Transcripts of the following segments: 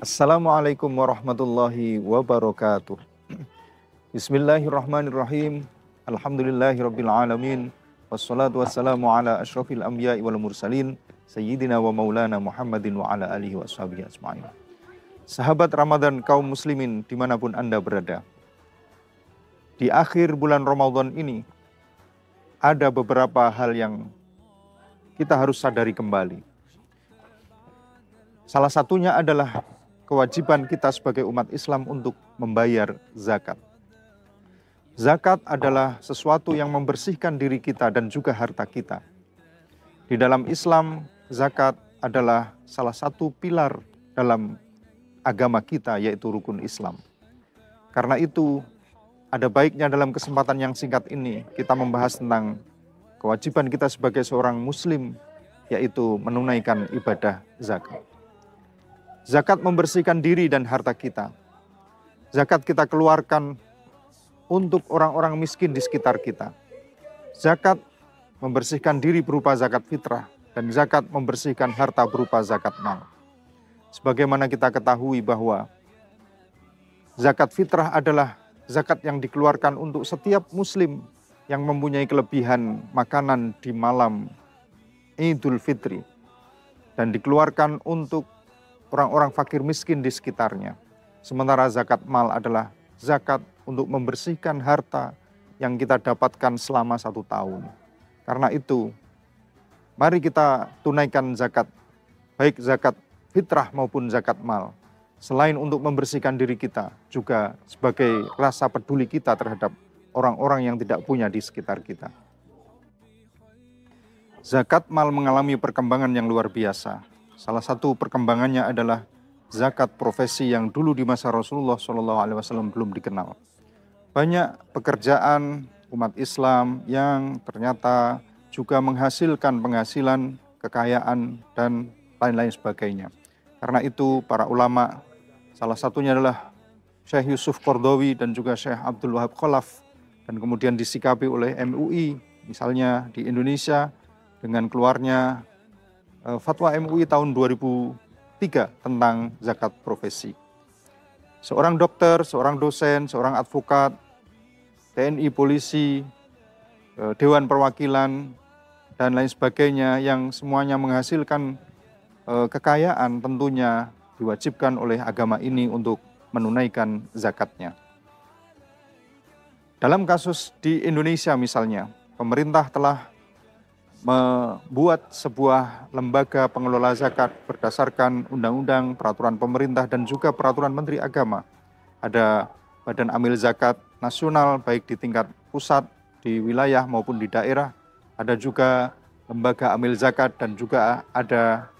Assalamualaikum warahmatullahi wabarakatuh. Bismillahirrahmanirrahim. Alhamdulillahirabbil alamin. Wassalatu wassalamu ala asyrafil anbiya'i wal mursalin sayyidina wa maulana Muhammadin wa ala alihi washabihi ajmain. Sahabat Ramadan kaum muslimin dimanapun Anda berada, di akhir bulan Ramadan ini ada beberapa hal yang kita harus sadari kembali. Salah satunya adalah kewajiban kita sebagai umat Islam untuk membayar zakat. Zakat adalah sesuatu yang membersihkan diri kita dan juga harta kita. Di dalam Islam, zakat adalah salah satu pilar dalam agama kita, yaitu rukun Islam. Karena itu, ada baiknya dalam kesempatan yang singkat ini kita membahas tentang kewajiban kita sebagai seorang muslim, yaitu menunaikan ibadah zakat. Zakat membersihkan diri dan harta kita. Zakat kita keluarkan untuk orang-orang miskin di sekitar kita. Zakat membersihkan diri berupa zakat fitrah, dan zakat membersihkan harta berupa zakat mal. Sebagaimana kita ketahui bahwa zakat fitrah adalah zakat yang dikeluarkan untuk setiap muslim yang mempunyai kelebihan makanan di malam Idul Fitri, dan dikeluarkan untuk orang-orang fakir miskin di sekitarnya. Sementara zakat mal adalah zakat untuk membersihkan harta yang kita dapatkan selama 1 tahun. Karena itu, mari kita tunaikan zakat, baik zakat fitrah maupun zakat mal. Selain untuk membersihkan diri kita, juga sebagai rasa peduli kita terhadap orang-orang yang tidak punya di sekitar kita. Zakat mal mengalami perkembangan yang luar biasa. Salah satu perkembangannya adalah zakat profesi yang dulu di masa Rasulullah SAW belum dikenal. Banyak pekerjaan umat Islam yang ternyata juga menghasilkan penghasilan, kekayaan, dan lain-lain sebagainya. Karena itu para ulama, salah satunya adalah Syekh Yusuf Qaradawi dan juga Syekh Abdul Wahab Khalaf, dan kemudian disikapi oleh MUI, misalnya di Indonesia dengan keluarnya Fatwa MUI tahun 2003 tentang zakat profesi. Seorang dokter, seorang dosen, seorang advokat, TNI, polisi, Dewan Perwakilan, dan lain sebagainya yang semuanya menghasilkan kekayaan tentunya diwajibkan oleh agama ini untuk menunaikan zakatnya. Dalam kasus di Indonesia misalnya, pemerintah telah membuat sebuah lembaga pengelola zakat berdasarkan undang-undang, peraturan pemerintah, dan juga peraturan Menteri Agama. Ada Badan Amil Zakat Nasional, baik di tingkat pusat, di wilayah maupun di daerah. Ada juga lembaga amil zakat dan juga ada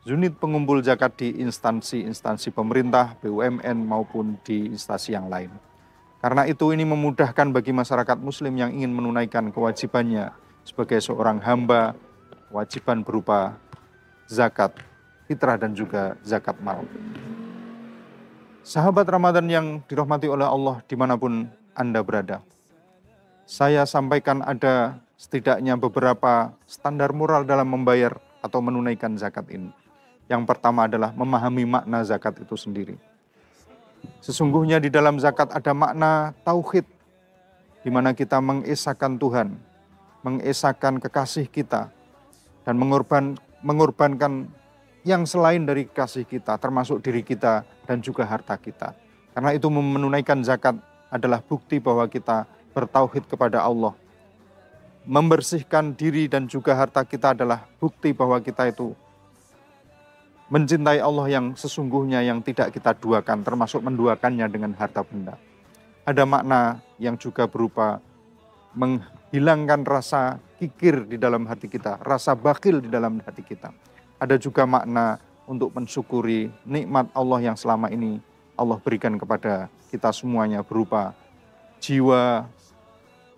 unit pengumpul zakat di instansi-instansi pemerintah, BUMN maupun di instansi yang lain. Karena itu ini memudahkan bagi masyarakat muslim yang ingin menunaikan kewajibannya sebagai seorang hamba, kewajiban berupa zakat fitrah dan juga zakat mal. Sahabat Ramadan yang dirahmati oleh Allah dimanapun Anda berada, saya sampaikan ada setidaknya beberapa standar moral dalam membayar atau menunaikan zakat ini. Yang pertama adalah memahami makna zakat itu sendiri. Sesungguhnya di dalam zakat ada makna tauhid, di mana kita mengesahkan Tuhan, mengesahkan kekasih kita, dan mengorbankan yang selain dari kekasih kita, termasuk diri kita dan juga harta kita. Karena itu menunaikan zakat adalah bukti bahwa kita bertauhid kepada Allah. Membersihkan diri dan juga harta kita adalah bukti bahwa kita itu mencintai Allah yang sesungguhnya, yang tidak kita duakan, termasuk menduakannya dengan harta benda. Ada makna yang juga berupa menghilangkan rasa kikir di dalam hati kita, rasa bakhil di dalam hati kita. Ada juga makna untuk mensyukuri nikmat Allah yang selama ini Allah berikan kepada kita semuanya berupa jiwa,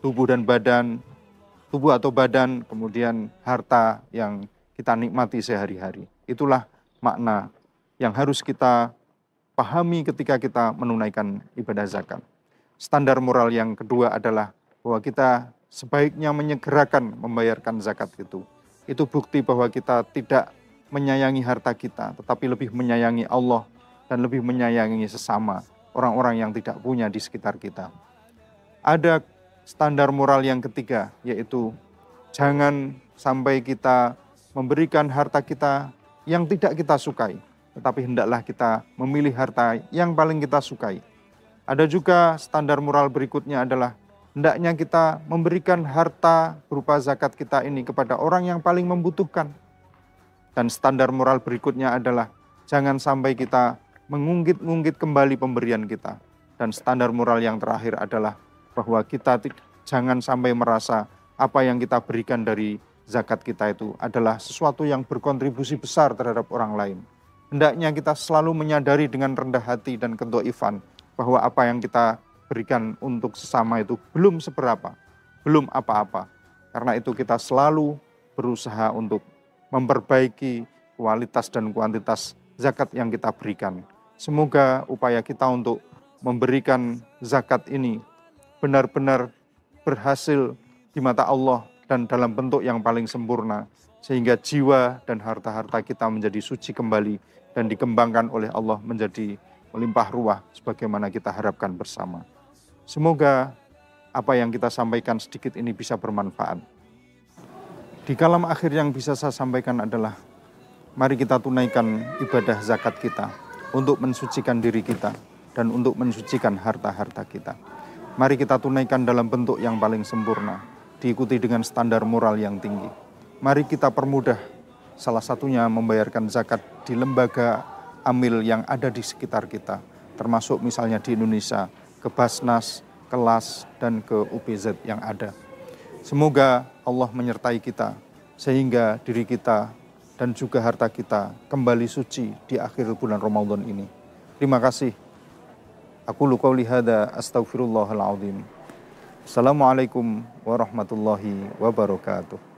tubuh dan badan, tubuh atau badan, kemudian harta yang kita nikmati sehari-hari. Itulah makna yang harus kita pahami ketika kita menunaikan ibadah zakat. Standar moral yang kedua adalah bahwa kita sebaiknya menyegerakan membayarkan zakat itu. Itu bukti bahwa kita tidak menyayangi harta kita, tetapi lebih menyayangi Allah, dan lebih menyayangi sesama, orang-orang yang tidak punya di sekitar kita. Ada standar moral yang ketiga, yaitu jangan sampai kita memberikan harta kita yang tidak kita sukai, tetapi hendaklah kita memilih harta yang paling kita sukai. Ada juga standar moral berikutnya adalah hendaknya kita memberikan harta berupa zakat kita ini kepada orang yang paling membutuhkan. Dan standar moral berikutnya adalah jangan sampai kita mengungkit-ungkit kembali pemberian kita. Dan standar moral yang terakhir adalah bahwa kita jangan sampai merasa apa yang kita berikan dari zakat kita itu adalah sesuatu yang berkontribusi besar terhadap orang lain. Hendaknya kita selalu menyadari dengan rendah hati dan kedoifan bahwa apa yang kita berikan untuk sesama itu belum seberapa, belum apa-apa. Karena itu kita selalu berusaha untuk memperbaiki kualitas dan kuantitas zakat yang kita berikan. Semoga upaya kita untuk memberikan zakat ini benar-benar berhasil di mata Allah dan dalam bentuk yang paling sempurna, sehingga jiwa dan harta-harta kita menjadi suci kembali dan dikembangkan oleh Allah menjadi melimpah ruah sebagaimana kita harapkan bersama. Semoga apa yang kita sampaikan sedikit ini bisa bermanfaat. Di kalam akhir yang bisa saya sampaikan adalah, mari kita tunaikan ibadah zakat kita untuk mensucikan diri kita dan untuk mensucikan harta-harta kita. Mari kita tunaikan dalam bentuk yang paling sempurna, diikuti dengan standar moral yang tinggi. Mari kita permudah, salah satunya membayarkan zakat di lembaga amil yang ada di sekitar kita, termasuk misalnya di Indonesia, ke Basnas, ke LAS, dan ke UPZ yang ada. Semoga Allah menyertai kita, sehingga diri kita dan juga harta kita kembali suci di akhir bulan Ramadan ini. Terima kasih. Aku qouli hadza astaghfirullahal azim. Assalamualaikum warahmatullahi wabarakatuh.